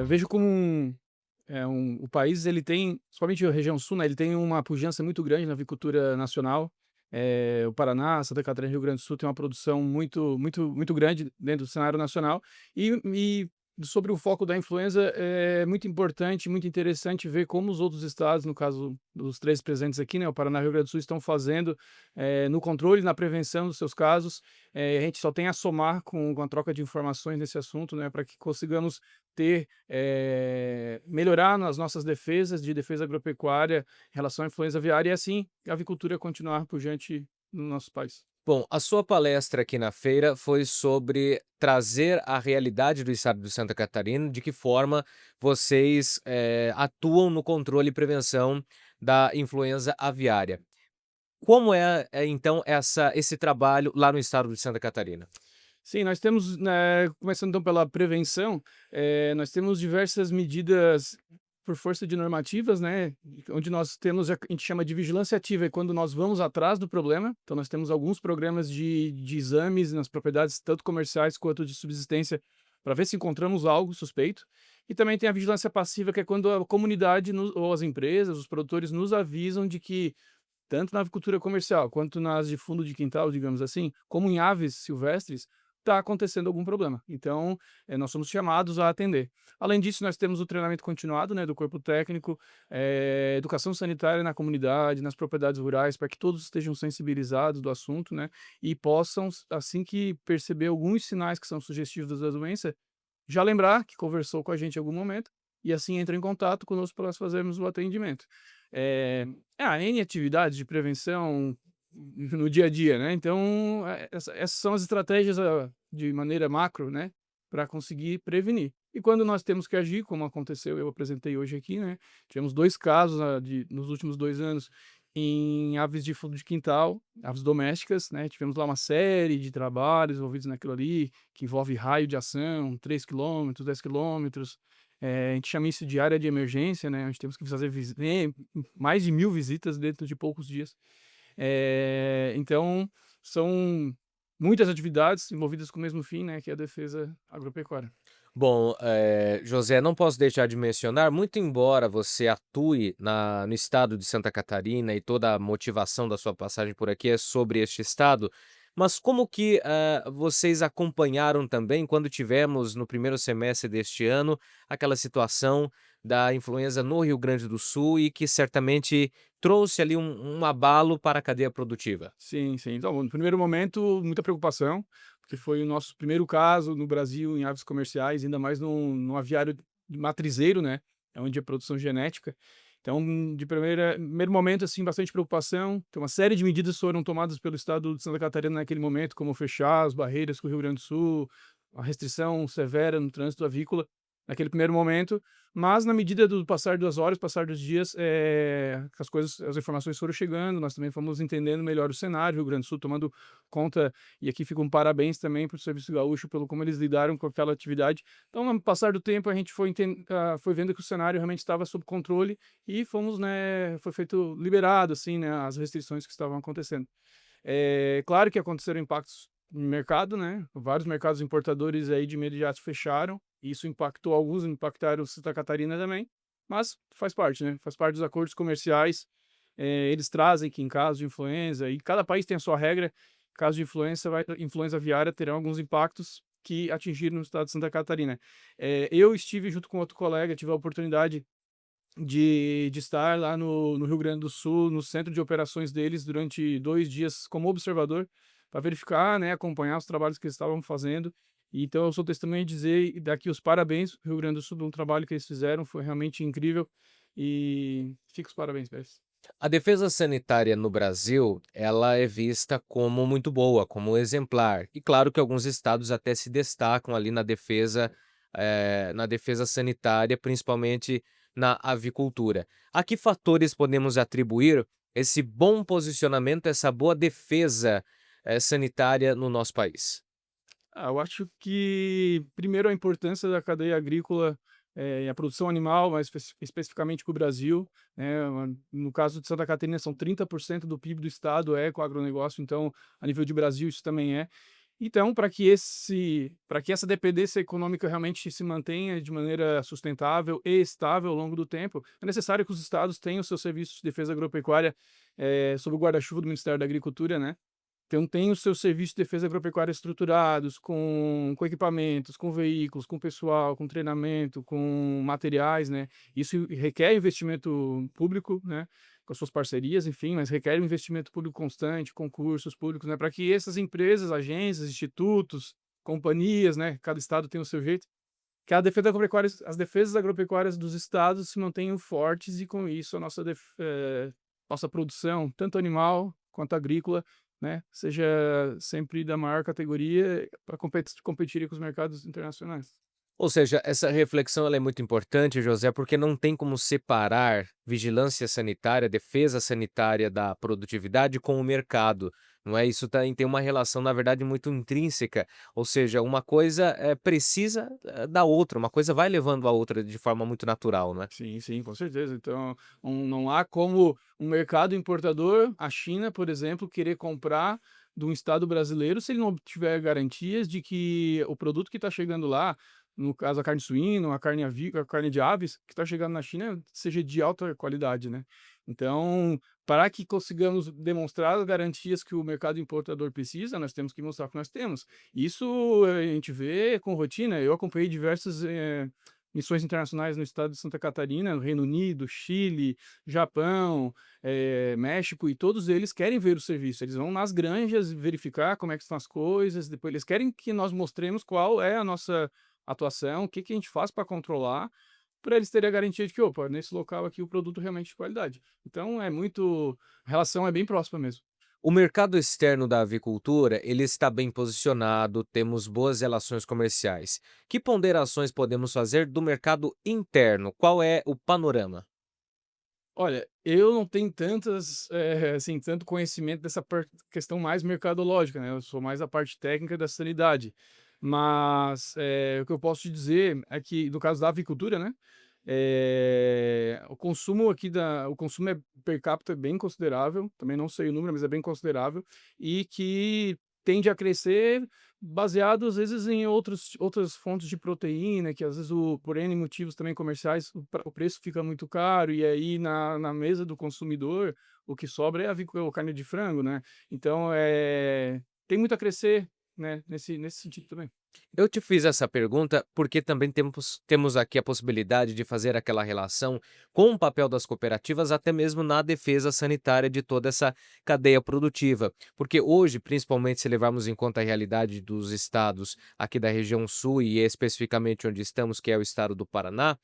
Vejo como o país ele tem, principalmente a região sul, né, ele tem uma pujança muito grande na avicultura nacional. O Paraná, Santa Catarina e Rio Grande do Sul tem uma produção muito grande dentro do cenário nacional. E sobre o foco da influenza, é muito importante, muito interessante ver como os outros estados, no caso dos 3 presentes aqui, né, o Paraná e o Rio Grande do Sul, estão fazendo, no controle e na prevenção dos seus casos. A gente só tem a somar com a troca de informações nesse assunto, né, para que consigamos melhorar nas nossas defesas de defesa agropecuária em relação à influenza aviária e assim a avicultura continuar pujante no nosso país. Bom, a sua palestra aqui na feira foi sobre trazer a realidade do estado de Santa Catarina, de que forma vocês atuam no controle e prevenção da influenza aviária. Como então esse trabalho lá no estado de Santa Catarina? Sim, nós temos, né, começando então pela prevenção, nós temos diversas medidas por força de normativas, né, onde nós temos a gente chama de vigilância ativa, é quando nós vamos atrás do problema. Então nós temos alguns programas de exames nas propriedades, tanto comerciais quanto de subsistência, para ver se encontramos algo suspeito. E também tem a vigilância passiva, que é quando a comunidade ou as empresas, os produtores nos avisam de que, tanto na avicultura comercial quanto nas de fundo de quintal, digamos assim, como em aves silvestres, está acontecendo algum problema. Então, nós somos chamados a atender. Além disso, nós temos o treinamento continuado, né, do corpo técnico, educação sanitária na comunidade, nas propriedades rurais, para que todos estejam sensibilizados do assunto, né, e possam, assim que perceber alguns sinais que são sugestivos da doença, já lembrar que conversou com a gente em algum momento, e assim entra em contato conosco para nós fazermos o atendimento. Há N atividades de prevenção no dia a dia, né, então, essas são as estratégias, de maneira macro, né, para conseguir prevenir. E quando nós temos que agir, como aconteceu, eu apresentei hoje aqui, né, tivemos 2 casos, nos últimos 2 anos, em aves de fundo de quintal, aves domésticas, né, tivemos lá uma série de trabalhos envolvidos naquilo ali, que envolve raio de ação, 3 quilômetros, 10 quilômetros. A gente chama isso de área de emergência, né, onde temos que fazer mais de 1000 visitas dentro de poucos dias. Então, são muitas atividades envolvidas com o mesmo fim, né, que é a defesa agropecuária. Bom, José, não posso deixar de mencionar, muito embora você atue no estado de Santa Catarina e toda a motivação da sua passagem por aqui é sobre este estado, mas como que vocês acompanharam também quando tivemos no primeiro semestre deste ano aquela situação da influenza no Rio Grande do Sul e que certamente trouxe ali um abalo para a cadeia produtiva? Sim, sim. Então, no primeiro momento, muita preocupação, porque foi o nosso primeiro caso no Brasil em aves comerciais, ainda mais num aviário matrizeiro, né, é onde é produção genética. Então, de primeiro momento, assim, bastante preocupação. Então, uma série de medidas foram tomadas pelo estado de Santa Catarina naquele momento, como fechar as barreiras com o Rio Grande do Sul, a restrição severa no trânsito avícola, naquele primeiro momento. Mas na medida do passar das horas, passar dos dias, as informações foram chegando, nós também fomos entendendo melhor o cenário, Rio Grande do Sul tomando conta, e aqui fica um parabéns também para o Serviço Gaúcho pelo como eles lidaram com aquela atividade. Então, no passar do tempo, a gente foi vendo que o cenário realmente estava sob controle e fomos, né, foi feito liberado, assim, né, as restrições que estavam acontecendo. Claro que aconteceram impactos no mercado, né, vários mercados importadores aí de imediato fecharam, e isso impactou alguns, impactaram Santa Catarina também, mas faz parte, né, faz parte dos acordos comerciais. Eles trazem que em caso de influenza, e cada país tem a sua regra, caso de influenza aviária, terão alguns impactos que atingiram o estado de Santa Catarina. Eu estive junto com outro colega, tive a oportunidade de estar lá no Rio Grande do Sul, no centro de operações deles durante 2 dias como observador, para verificar, né, acompanhar os trabalhos que eles estavam fazendo. Então eu sou testemunha de dizer e dar aqui os parabéns para o Rio Grande do Sul pelo trabalho que eles fizeram, foi realmente incrível, e fica os parabéns pra eles. A defesa sanitária no Brasil, ela é vista como muito boa, como exemplar. E claro que alguns estados até se destacam ali na defesa sanitária, principalmente na avicultura. A que fatores podemos atribuir esse bom posicionamento, essa boa defesa, sanitária no nosso país? Eu acho que, primeiro, a importância da cadeia agrícola, e a produção animal, mais especificamente para o Brasil, né, no caso de Santa Catarina, são 30% do PIB do estado é com o agronegócio, então, a nível de Brasil, isso também é. Então, para que essa dependência econômica realmente se mantenha de maneira sustentável e estável ao longo do tempo, é necessário que os estados tenham os seus serviços de defesa agropecuária, sob o guarda-chuva do Ministério da Agricultura, né. Então tem os seus serviços de defesa agropecuária estruturados, com equipamentos, com veículos, com pessoal, com treinamento, com materiais, né. Isso requer investimento público, né, com as suas parcerias, enfim, mas requer um investimento público constante, concursos públicos, né, para que essas empresas, agências, institutos, companhias, né, cada estado tem o seu jeito, que a defesa agropecuária as defesas agropecuárias dos estados se mantenham fortes e com isso a nossa produção, tanto animal quanto agrícola, né, seja sempre da maior categoria para competir com os mercados internacionais. Ou seja, essa reflexão ela é muito importante, José, porque não tem como separar vigilância sanitária, defesa sanitária da produtividade com o mercado, não é? Isso tem uma relação, na verdade, muito intrínseca, ou seja, uma coisa precisa da outra, uma coisa vai levando a outra de forma muito natural, não é? Sim, sim, com certeza. Então, não há como um mercado importador, a China, por exemplo, querer comprar de um estado brasileiro se ele não tiver garantias de que o produto que está chegando lá, no caso a carne suína, a carne de aves, que está chegando na China, seja de alta qualidade, né? Então, para que consigamos demonstrar as garantias que o mercado importador precisa, nós temos que mostrar que nós temos. Isso a gente vê com rotina. Eu acompanhei diversas missões internacionais no estado de Santa Catarina, no Reino Unido, Chile, Japão, México, e todos eles querem ver o serviço. Eles vão nas granjas verificar como é que estão as coisas, depois eles querem que nós mostremos qual é a nossa atuação, o que que a gente faz para controlar, para eles terem a garantia de que, opa, nesse local aqui o produto realmente é de qualidade. Então a relação é bem próxima mesmo. O mercado externo da avicultura, ele está bem posicionado, temos boas relações comerciais. Que ponderações podemos fazer do mercado interno? Qual é o panorama? Olha, eu não tenho assim, tanto conhecimento dessa questão mais mercadológica, né? Eu sou mais a parte técnica da sanidade. Mas o que eu posso te dizer é que, no caso da avicultura, né? O consumo per capita é bem considerável, também não sei o número, mas é bem considerável, e que tende a crescer baseado, às vezes, em outras fontes de proteína, que às vezes, por N motivos também comerciais, o preço fica muito caro, e aí na mesa do consumidor, o que sobra é a carne de frango, né? Então, tem muito a crescer, né, nesse sentido também. Eu te fiz essa pergunta porque também temos aqui a possibilidade de fazer aquela relação com o papel das cooperativas, até mesmo na defesa sanitária de toda essa cadeia produtiva. Porque hoje, principalmente se levarmos em conta a realidade dos estados aqui da região sul e especificamente onde estamos, que é o estado do Paraná,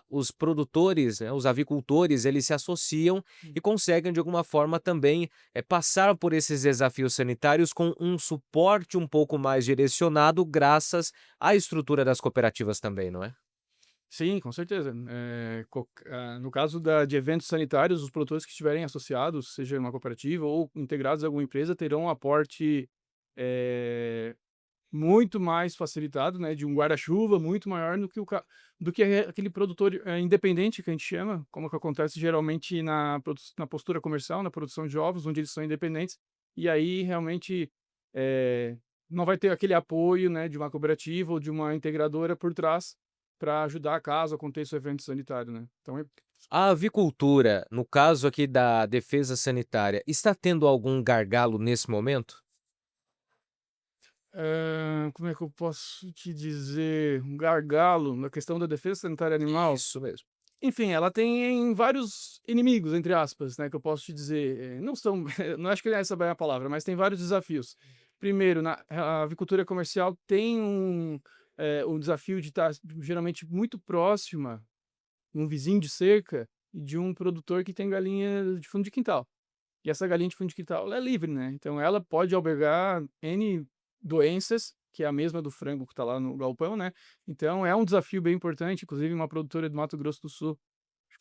os produtores, né, os avicultores, eles se associam e conseguem de alguma forma também passar por esses desafios sanitários com um suporte um pouco mais direcionado, graças à estrutura das cooperativas também, não é? Sim, com certeza. No caso de eventos sanitários, os produtores que estiverem associados, seja uma cooperativa ou integrados a alguma empresa, terão um aporte eh, muito mais facilitado, né, de um guarda-chuva muito maior do que aquele produtor independente que a gente chama, como que acontece geralmente na postura comercial, na produção de ovos, onde eles são independentes, e aí realmente eh, não vai ter aquele apoio, né, de uma cooperativa ou de uma integradora por trás para ajudar caso aconteça o evento sanitário, né. Então A avicultura, no caso aqui da defesa sanitária, está tendo algum gargalo nesse momento? como é que eu posso te dizer? Um gargalo na questão da defesa sanitária animal? Isso mesmo. Enfim, ela tem vários inimigos, entre aspas, né, que eu posso te dizer. Não são, não acho que essa é a palavra, mas tem vários desafios. Primeiro, a avicultura comercial tem um desafio de estar geralmente muito próxima, um vizinho de cerca, e de um produtor que tem galinha de fundo de quintal. E essa galinha de fundo de quintal, ela é livre, né? Então ela pode albergar N doenças, que é a mesma do frango que está lá no galpão, né? Então é um desafio bem importante, inclusive uma produtora do Mato Grosso do Sul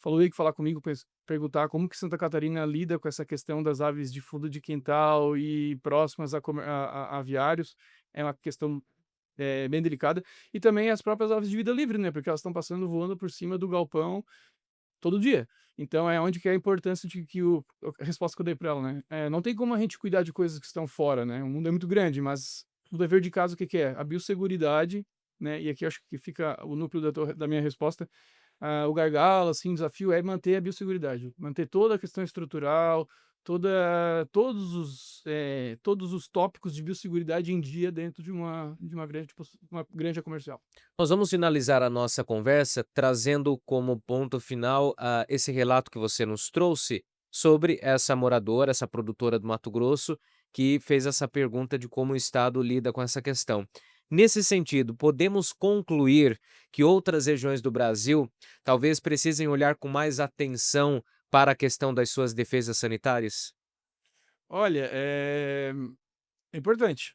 falou aí que falar comigo, perguntar como que Santa Catarina lida com essa questão das aves de fundo de quintal e próximas a aviários. É uma questão bem delicada. E também as próprias aves de vida livre, né? Porque elas estão passando voando por cima do galpão todo dia. Então é onde que é a importância de que a resposta que eu dei para ela, né, não tem como a gente cuidar de coisas que estão fora, né, o mundo é muito grande, mas o dever de casa o que que é? A biosseguridade, né, e aqui eu acho que fica o núcleo da minha resposta, o gargalo, assim, o desafio é manter a biosseguridade, manter toda a questão estrutural, todos os tópicos de biosseguridade em dia dentro uma granja comercial. Nós vamos finalizar a nossa conversa trazendo como ponto final, esse relato que você nos trouxe sobre essa moradora, essa produtora do Mato Grosso, que fez essa pergunta de como o Estado lida com essa questão. Nesse sentido, podemos concluir que outras regiões do Brasil talvez precisem olhar com mais atenção para a questão das suas defesas sanitárias? Olha, é importante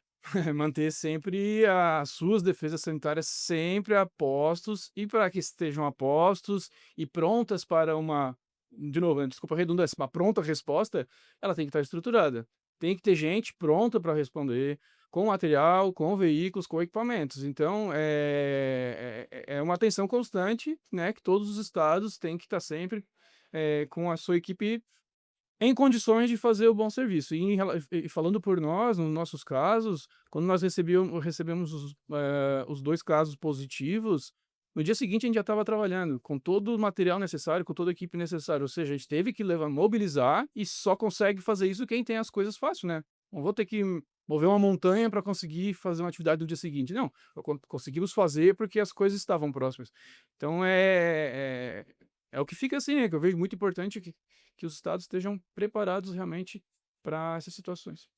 manter sempre as suas defesas sanitárias sempre a postos e para que estejam a postos e prontas para de novo, né, desculpa a redundância, uma pronta resposta, ela tem que estar estruturada. Tem que ter gente pronta para responder, com material, com veículos, com equipamentos. Então, é uma atenção constante, né, que todos os estados têm que estar sempre com a sua equipe em condições de fazer o bom serviço. E falando por nós, nos nossos casos, quando nós recebemos os 2 casos positivos, no dia seguinte a gente já estava trabalhando com todo o material necessário, com toda a equipe necessária, ou seja, a gente teve que mobilizar e só consegue fazer isso quem tem as coisas fácil, né. Não vou ter que mover uma montanha para conseguir fazer uma atividade no dia seguinte, não, conseguimos fazer porque as coisas estavam próximas. Então é o que fica assim, né, que eu vejo muito importante que os estados estejam preparados realmente para essas situações.